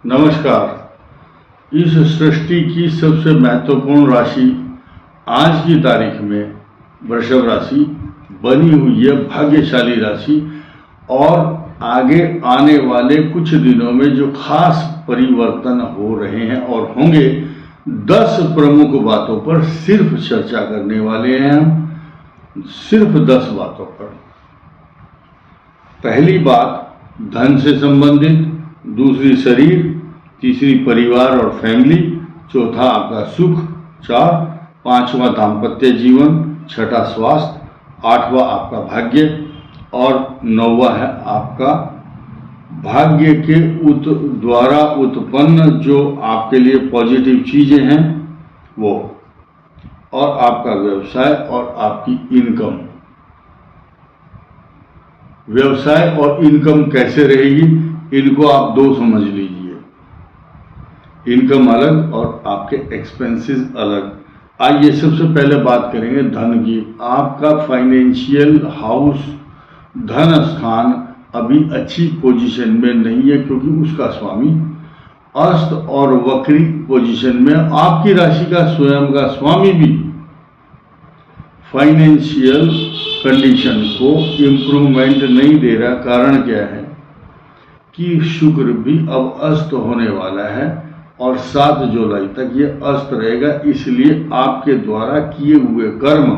नमस्कार। इस सृष्टि की सबसे महत्वपूर्ण राशि आज की तारीख में वृषभ राशि बनी हुई है, भाग्यशाली राशि। और आगे आने वाले कुछ दिनों में जो खास परिवर्तन हो रहे हैं और होंगे, 10 प्रमुख बातों पर सिर्फ चर्चा करने वाले हैं हम, सिर्फ 10 बातों पर। पहली बात धन से संबंधित, दूसरी शरीर, तीसरी परिवार और फैमिली, चौथा आपका सुख, 4, पांचवा दाम्पत्य जीवन, छठा स्वास्थ्य, आठवां आपका भाग्य और 9वां है आपका भाग्य के द्वारा उत्पन्न जो आपके लिए पॉजिटिव चीजें हैं वो, और आपका व्यवसाय और आपकी इनकम। व्यवसाय और इनकम कैसे रहेगी, इनको आप दो समझ लीजिए, इनकम अलग और आपके एक्सपेंसेस अलग। आइए सबसे पहले बात करेंगे धन की। आपका फाइनेंशियल हाउस, धन स्थान अभी अच्छी पोजीशन में नहीं है, क्योंकि उसका स्वामी अस्त और वक्री पोजीशन में। आपकी राशि का स्वयं का स्वामी भी फाइनेंशियल कंडीशन को इम्प्रूवमेंट नहीं दे रहा। कारण क्या है कि शुक्र भी अब अस्त होने वाला है और 7 जुलाई तक ये अस्त रहेगा। इसलिए आपके द्वारा किए हुए कर्म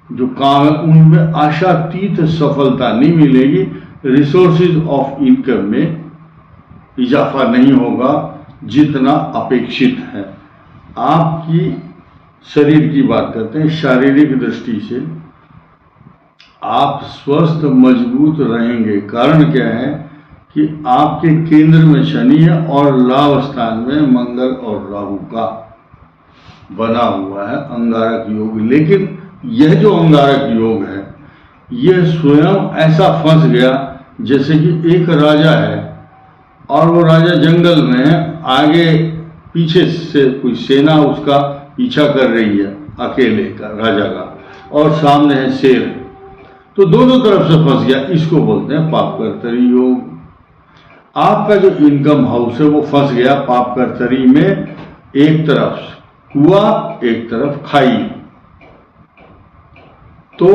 जो काम है उनमें आशातीत सफलता नहीं मिलेगी। रिसोर्सेज ऑफ इनकम में इजाफा नहीं होगा जितना अपेक्षित है। आपकी शरीर की बात करते हैं, शारीरिक दृष्टि से आप स्वस्थ मजबूत रहेंगे। कारण क्या है कि आपके केंद्र में शनि है और लाभ स्थान में मंगल और राहु का बना हुआ है अंगारक योग। लेकिन यह जो अंगारक योग है यह स्वयं ऐसा फंस गया जैसे कि एक राजा है और वो राजा जंगल में है, आगे पीछे से कोई सेना उसका पीछा कर रही है अकेले का राजा का, और सामने है शेर, तो दोनों तरफ से फंस गया। इसको बोलते हैं पापकर्तरी योग। आपका जो इनकम हाउस है वो फंस गया पापकर्तरी में, एक तरफ कुआं एक तरफ खाई। तो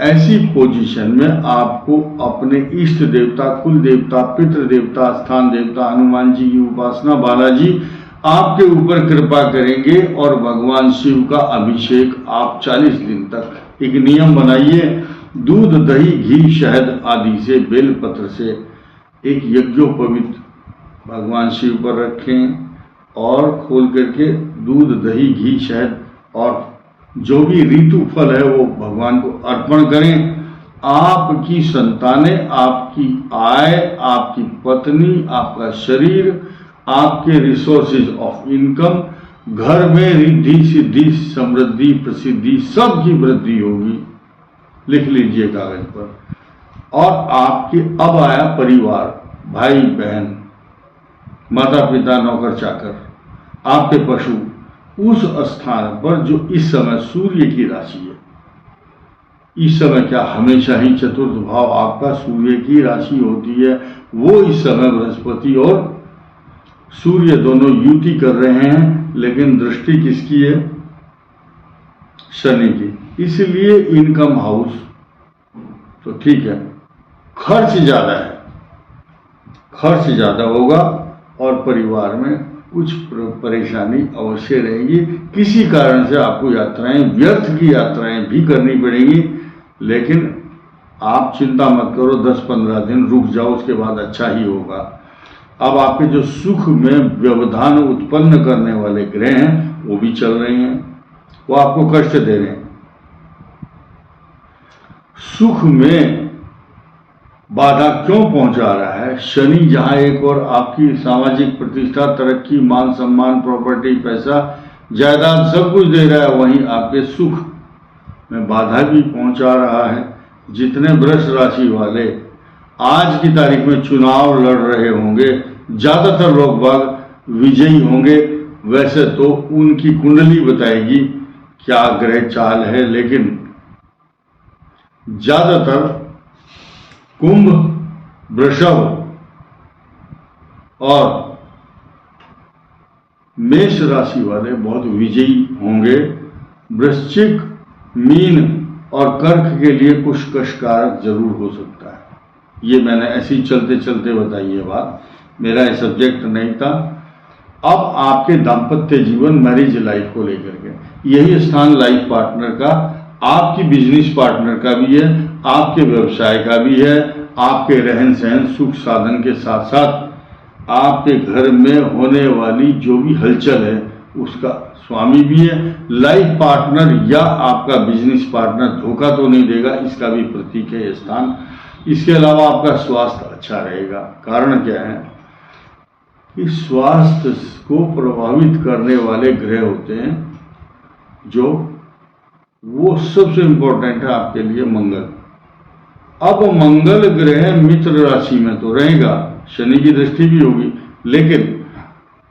ऐसी पोजीशन में आपको अपने इष्ट देवता, कुल देवता, पितृ देवता, स्थान देवता हनुमान जी की उपासना, बालाजी आपके ऊपर कृपा करेंगे और भगवान शिव का अभिषेक आप 40 दिन तक। एक नियम बनाइए, दूध, दही, घी, शहद आदि से, बेलपत्र से एक यज्ञोपवीत भगवान शिव पर रखें और खोल करके दूध, दही, घी, शहद और जो भी ऋतु फल है वो भगवान को अर्पण करें। आपकी संतानें, आपकी आय, आपकी पत्नी, आपका शरीर, आपके रिसोर्सेज ऑफ इनकम, घर में रिद्धि, सिद्धि, समृद्धि, प्रसिद्धि सबकी वृद्धि होगी। लिख लीजिए कागज पर। और आपके अब आया परिवार, भाई बहन, माता पिता, नौकर चाकर, आपके पशु, उस स्थान पर जो इस समय सूर्य की राशि है। इस समय क्या हमेशा ही चतुर्थ भाव आपका सूर्य की राशि होती है, वो इस समय बृहस्पति और सूर्य दोनों युति कर रहे हैं, लेकिन दृष्टि किसकी है, शनि की। इसलिए इनकम हाउस तो ठीक है, खर्च ज्यादा है, खर्च ज्यादा होगा और परिवार में कुछ परेशानी अवश्य रहेगी। किसी कारण से आपको यात्राएं, व्यर्थ की यात्राएं भी करनी पड़ेंगी, लेकिन आप चिंता मत करो, 10-15 दिन रुक जाओ, उसके बाद अच्छा ही होगा। अब आपके जो सुख में व्यवधान उत्पन्न करने वाले ग्रह हैं वो भी चल रहे हैं, वो आपको कष्ट दे रहे हैं। सुख में बाधा क्यों पहुंचा रहा है? शनि जहां एक और आपकी सामाजिक प्रतिष्ठा, तरक्की, मान सम्मान, प्रॉपर्टी, पैसा, जायदाद सब कुछ दे रहा है, वहीं आपके सुख में बाधा भी पहुंचा रहा है। जितने वृष राशि वाले आज की तारीख में चुनाव लड़ रहे होंगे, ज्यादातर लोग बाग विजयी होंगे। वैसे तो उनकी कुंडली बताएगी क्या ग्रह चाल है, लेकिन ज्यादातर कुंभ, वृषभ और मेष राशि वाले बहुत विजयी होंगे। वृश्चिक, मीन और कर्क के लिए कुछ कष्टकारक जरूर हो सकता है। ये मैंने ऐसी चलते चलते बताई है बात, मेरा ये सब्जेक्ट नहीं था। अब आपके दाम्पत्य जीवन, मैरिज लाइफ को लेकर के यही स्थान लाइफ पार्टनर का, आपकी बिजनेस पार्टनर का भी है, आपके व्यवसाय का भी है, आपके रहन सहन सुख साधन के साथ साथ आपके घर में होने वाली जो भी हलचल है उसका स्वामी भी है। लाइफ पार्टनर या आपका बिजनेस पार्टनर धोखा तो नहीं देगा, इसका भी प्रतीक है ये स्थान। इसके अलावा आपका स्वास्थ्य अच्छा रहेगा। कारण क्या है कि स्वास्थ्य को प्रभावित करने वाले ग्रह होते हैं जो, वो सबसे इंपॉर्टेंट है आपके लिए मंगल। अब मंगल ग्रह मित्र राशि में तो रहेगा, शनि की दृष्टि भी होगी, लेकिन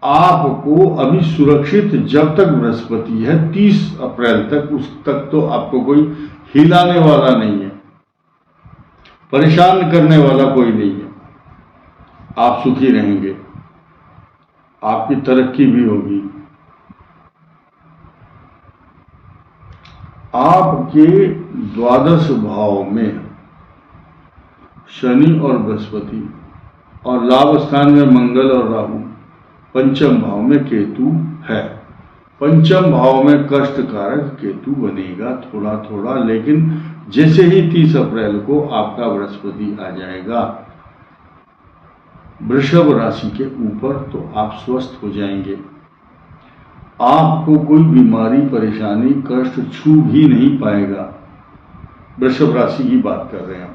आपको अभी सुरक्षित जब तक बृहस्पति है 30 अप्रैल तक, उस तक तो आपको कोई हिलाने वाला नहीं है, परेशान करने वाला कोई नहीं है। आप सुखी रहेंगे, आपकी तरक्की भी होगी। आपके द्वादश भाव में शनि और बृहस्पति और लाभ स्थान में मंगल और राहु, पंचम भाव में केतु है। पंचम भाव में कष्टकारक केतु बनेगा थोड़ा थोड़ा, लेकिन जैसे ही 30 अप्रैल को आपका बृहस्पति आ जाएगा वृषभ राशि के ऊपर, तो आप स्वस्थ हो जाएंगे। आपको कोई बीमारी, परेशानी, कष्ट छू भी नहीं पाएगा। वृषभ राशि की बात कर रहे हैं हम।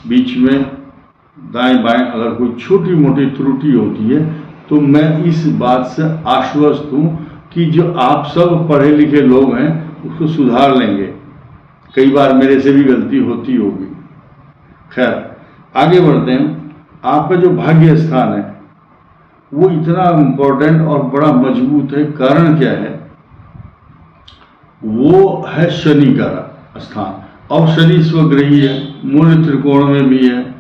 बीच में दाएं बाएं अगर कोई छोटी मोटी त्रुटि होती है तो मैं इस बात से आश्वस्त हूं कि जो आप सब पढ़े लिखे लोग हैं उसको सुधार लेंगे। कई बार मेरे से भी गलती होती होगी। खैर आगे बढ़ते हैं। आपका जो भाग्य स्थान है वो इतना इम्पोर्टेंट और बड़ा मजबूत है। कारण क्या है? वो है शनि का स्थान, और शनि स्वग्रही है, मूल त्रिकोण में भी है।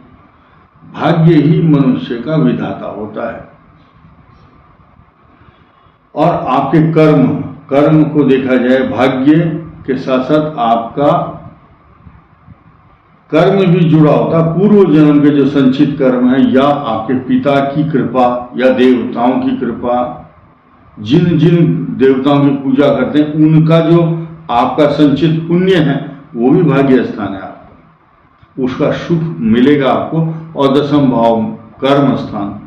भाग्य ही मनुष्य का विधाता होता है। और आपके कर्म को देखा जाए, भाग्य के साथ साथ आपका कर्म भी जुड़ा होता है। पूर्व जन्म के जो संचित कर्म है, या आपके पिता की कृपा या देवताओं की कृपा, जिन जिन देवताओं की पूजा करते हैं उनका जो आपका संचित पुण्य है वो भी भाग्य स्थान है आपका, उसका सुख मिलेगा आपको। और दशम भाव कर्म स्थान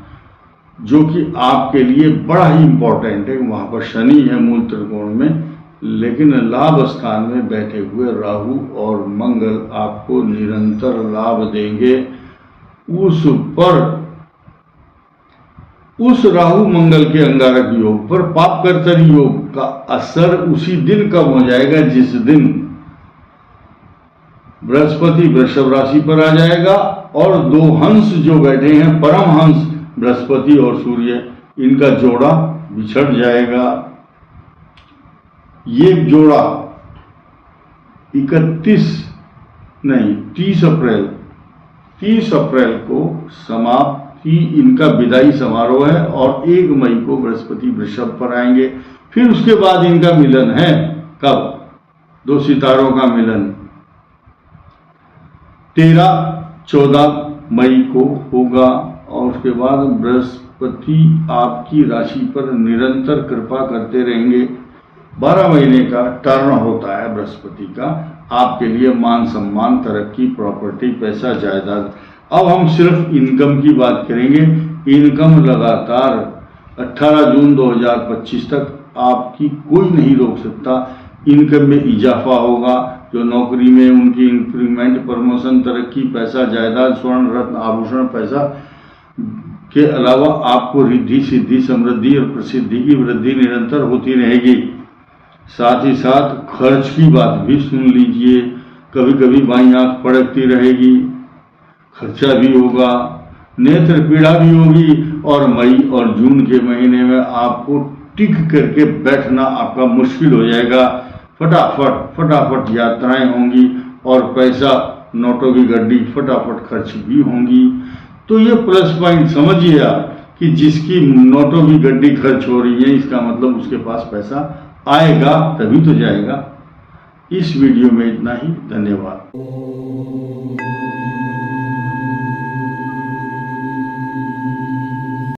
जो कि आपके लिए बड़ा ही इंपॉर्टेंट है, वहां पर शनि है मूल त्रिकोण में, लेकिन लाभ स्थान में बैठे हुए राहु और मंगल आपको निरंतर लाभ देंगे। उस राहु मंगल के अंगारक योग पर पाप कर्तन योग का असर उसी दिन कब हो जाएगा जिस दिन बृहस्पति वृषभ राशि पर आ जाएगा और दो हंस जो बैठे हैं, परम हंस बृहस्पति और सूर्य, इनका जोड़ा बिछड़ जाएगा। ये जोड़ा 30 अप्रैल को समाप्ति, इनका विदाई समारोह है। और 1 मई को बृहस्पति वृषभ पर आएंगे। फिर उसके बाद इनका मिलन है, कब? 2 सितारों का मिलन 13-14 मई को होगा। और उसके बाद बृहस्पति आपकी राशि पर निरंतर कृपा करते रहेंगे। 12 महीने का टर्न होता है बृहस्पति का आपके लिए, मान सम्मान, तरक्की, प्रॉपर्टी, पैसा, जायदाद। अब हम सिर्फ इनकम की बात करेंगे। इनकम लगातार 18 जून 2025 तक आपकी कोई नहीं रोक सकता। इनकम में इजाफा होगा। जो नौकरी में उनकी इंक्रीमेंट, प्रमोशन, तरक्की, पैसा, जायदाद, स्वर्ण, रत्न, आभूषण, पैसा के अलावा आपको रिद्धि, सिद्धि, समृद्धि और प्रसिद्धि की वृद्धि निरंतर होती रहेगी। साथ ही साथ खर्च की बात भी सुन लीजिए। कभी कभी बाईं आंख फड़कती रहेगी, खर्चा भी होगा, नेत्र पीड़ा भी होगी। और मई और जून के महीने में आपको टिक करके बैठना आपका मुश्किल हो जाएगा। फटाफट यात्राएं होंगी और पैसा, नोटों की गड्डी फटाफट खर्च भी होंगी। तो ये प्लस पॉइंट समझिए आप कि जिसकी नोटों की गड्डी खर्च हो रही है, इसका मतलब उसके पास पैसा आएगा तभी तो जाएगा। इस वीडियो में इतना ही, धन्यवाद।